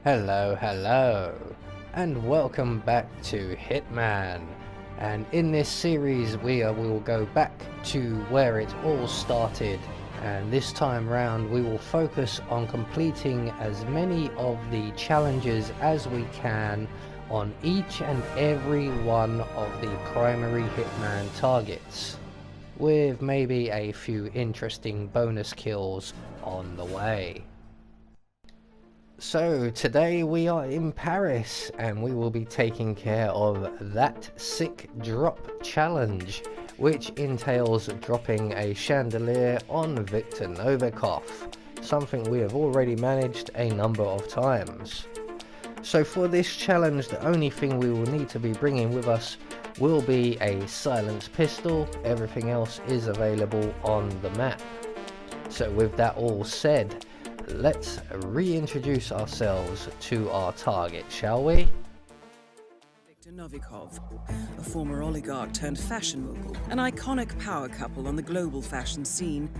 Hello, and welcome back to Hitman. And in this series we will go back to where it all started, and this time round we will focus on completing as many of the challenges as we can on each and every one of the primary Hitman targets, with maybe a few interesting bonus kills on the way. So today we are in Paris and we will be taking care of that sick drop challenge, which entails dropping a chandelier on Viktor Novikof, something we have already managed a number of times. So for this challenge, the only thing we will need to be bringing with us will be a silenced pistol. Everything else is available on the map. So with that all said, let's reintroduce ourselves to our target, shall we? Viktor Novikov, a former oligarch turned fashion mogul, an iconic power couple on the global fashion scene.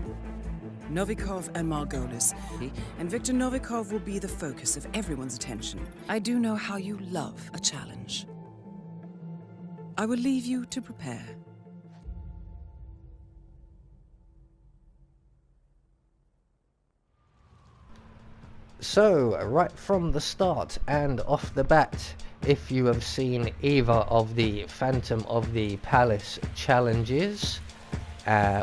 Novikov and Margolis, and Viktor Novikov will be the focus of everyone's attention. I do know how you love a challenge. I will leave you to prepare. So, right from the start and off the bat, if you have seen either of the Phantom of the Palace challenges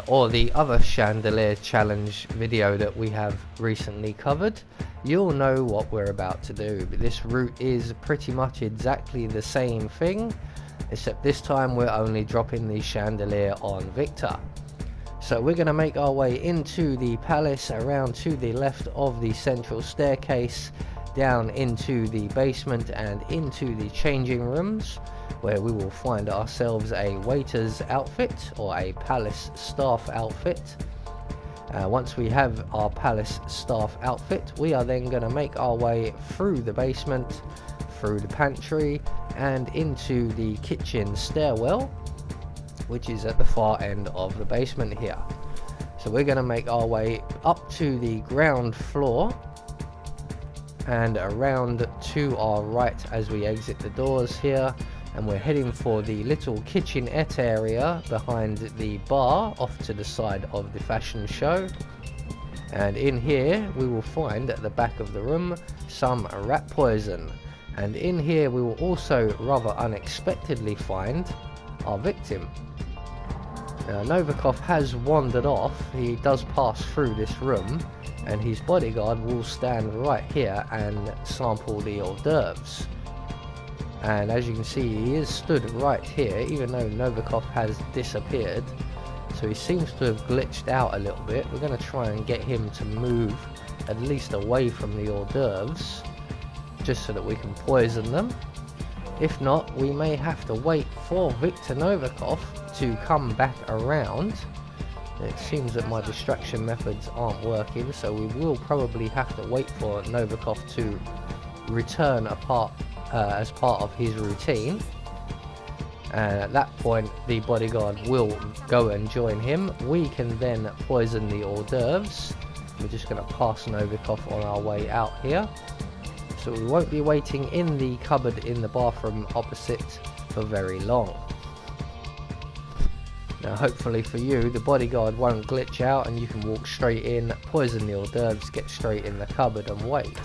or the other chandelier challenge video that we have recently covered, you'll know what we're about to do. But this route is pretty much exactly the same thing, except this time we're only dropping the chandelier on Viktor. So we're going to make our way into the palace, around to the left of the central staircase, down into the basement and into the changing rooms, where we will find ourselves a waiter's outfit or a palace staff outfit. Once we have our palace staff outfit, we are then going to make our way through the basement, through the pantry and into the kitchen stairwell, which is at the far end of the basement here. So we're going to make our way up to the ground floor and around to our right as we exit the doors here, and we're heading for the little kitchenette area behind the bar off to the side of the fashion show. And in here we will find at the back of the room some rat poison, and in here we will also rather unexpectedly find our victim. Now, Novikov has wandered off. He does pass through this room, and his bodyguard will stand right here and sample the hors d'oeuvres. And as you can see, he is stood right here, even though Novikov has disappeared. So he seems to have glitched out a little bit. We're going to try and get him to move at least away from the hors d'oeuvres, just so that we can poison them. If not, we may have to wait for Viktor Novikov to come back around. It seems that my distraction methods aren't working, so we will probably have to wait for Novikov to return as part of his routine. And at that point, the bodyguard will go and join him. We can then poison the hors d'oeuvres. We're just going to pass Novikov on our way out here. So we won't be waiting in the cupboard in the bathroom opposite for very long. Now hopefully for you, the bodyguard won't glitch out and you can walk straight in, poison the hors d'oeuvres, get straight in the cupboard and wait.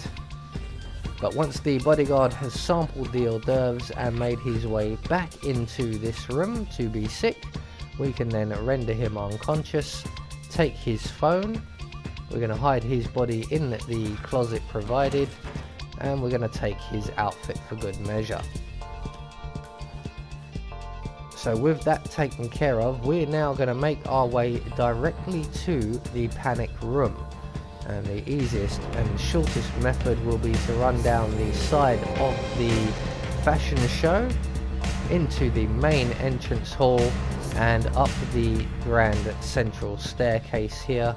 But once the bodyguard has sampled the hors d'oeuvres and made his way back into this room to be sick, we can then render him unconscious, take his phone, we're going to hide his body in the closet provided, and we're going to take his outfit for good measure. So with that taken care of, we're now going to make our way directly to the panic room. And the easiest and shortest method will be to run down the side of the fashion show into the main entrance hall and up the grand central staircase here.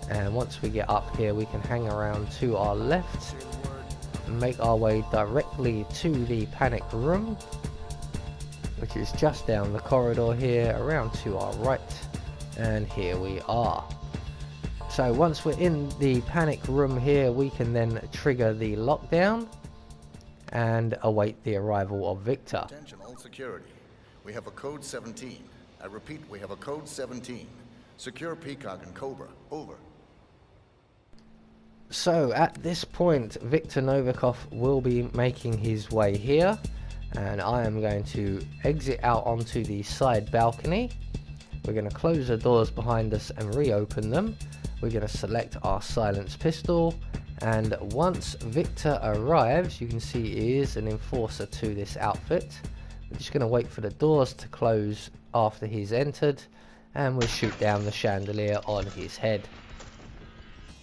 And once we get up here, we can hang around to our left and make our way directly to the panic room, which is just down the corridor here, around to our right, and here we are. So once we're in the panic room here, we can then trigger the lockdown and await the arrival of Viktor. Attention all security. We have a code 17. I repeat, we have a code 17. Secure Peacock and Cobra. Over. So at this point, Viktor Novikov will be making his way here, and I am going to exit out onto the side balcony. We're going to close the doors behind us and reopen them. We're going to select our silenced pistol, and once Viktor arrives, you can see he is an enforcer to this outfit. We're just going to wait for the doors to close after he's entered, and we'll shoot down the chandelier on his head.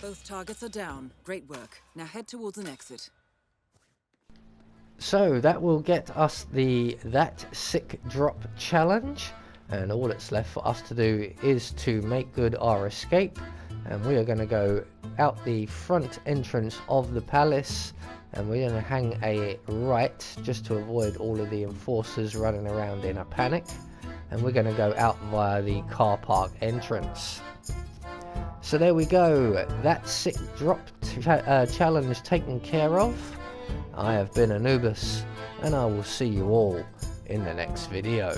Both targets are down. Great work. Now head towards an exit. So that will get us the That Sick Drop challenge, and all that's left for us to do is to make good our escape, and we are going to go out the front entrance of the palace, and we're going to hang a right just to avoid all of the enforcers running around in a panic, and we're going to go out via the car park entrance. So there we go, That Sick Drop challenge taken care of. I have been Anubis, and I will see you all in the next video.